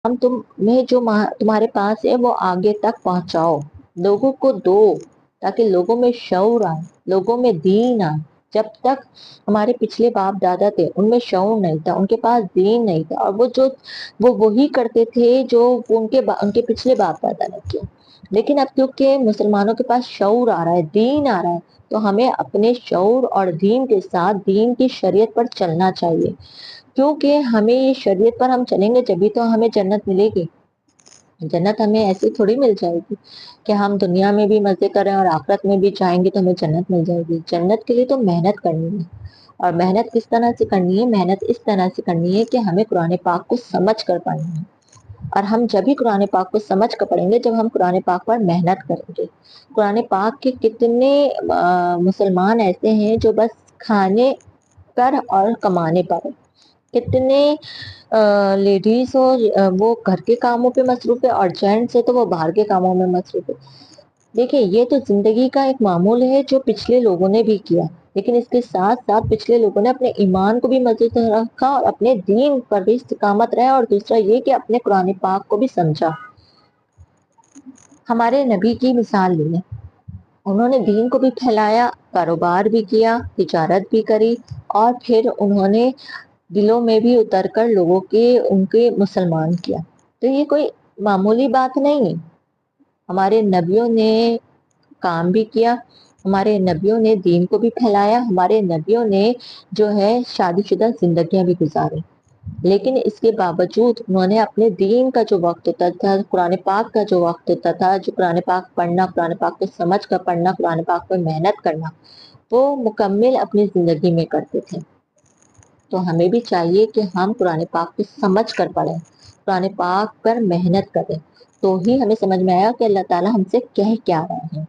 हम तुम्हें जो तुम्हारे पास है वो आगे तक पहुंचाओ, लोगों को दो, ताकि लोगों में शऊर आए, लोगों में दीन आए। जब तक हमारे पिछले बाप दादा थे उनमें शऊर नहीं था, उनके पास दीन नहीं था, और वो वही करते थे जो उनके पिछले बाप दादा ने किया। लेकिन अब क्योंकि मुसलमानों के पास शऊर आ रहा है, दीन आ रहा है, तो हमें अपने शऊर और दीन के साथ दीन की शरीयत पर चलना चाहिए। क्योंकि हमें ये शरीयत पर हम चलेंगे जभी तो हमें जन्नत मिलेगी। जन्नत हमें ऐसे थोड़ी मिल जाएगी कि हम दुनिया में भी मजे करें और आखिरत में भी जाएंगे तो हमें जन्नत मिल जाएगी। जन्नत के लिए तो मेहनत करनी है। और मेहनत किस तरह से करनी है? मेहनत इस तरह से करनी है कि हमें कुरान पाक को समझ कर पढ़ना है। और हम जब भी कुरान पाक को समझ कर पढ़ेंगे जब हम कुरान पाक पर मेहनत करेंगे। कुरान पाक के कितने मुसलमान ऐसे हैं जो बस खाने पर और कमाने पर है। कितने लेडीज और वो घर के कामों पे मसरूफ है, और जेंट्स है तो वो बाहर के कामों में मसरूफ है। देखिए, ये तो जिंदगी का एक मामूल है जो पिछले लोगों ने भी किया। लेकिन इसके साथ साथ पिछले लोगों ने अपने ईमान को भी मजबूत रखा और अपने दीन पर भी इस्तिकामत रहे, और दूसरा ये कि अपने कुरान पाक को भी समझा। हमारे नबी की मिसाल ली है, उन्होंने दीन को भी फैलाया, कारोबार भी किया, तिजारत भी करी, और फिर उन्होंने दिलों में भी उतर कर लोगों के उनके मुसलमान किया। तो ये कोई मामूली बात नहीं है। हमारे नबियों ने काम भी किया, हमारे नबियों ने दीन को भी फैलाया, हमारे नबियों ने जो है शादीशुदा जिंदगियां भी गुजारी। लेकिन इसके बावजूद उन्होंने अपने दीन का जो वक्त होता था, कुरान पाक का जो वक्त होता था, जो कुरान पाक पढ़ना, कुरान पाक को समझ कर पढ़ना, कुरान पाक पर मेहनत करना, वो मुकम्मल अपनी जिंदगी में करते थे। तो हमें भी चाहिए कि हम कुरान पाक को समझ कर पढ़ें, कुरान पाक पर मेहनत करें। तो ही हमें समझ में आया कि अल्लाह ताला हमसे कह क्या रहे हैं।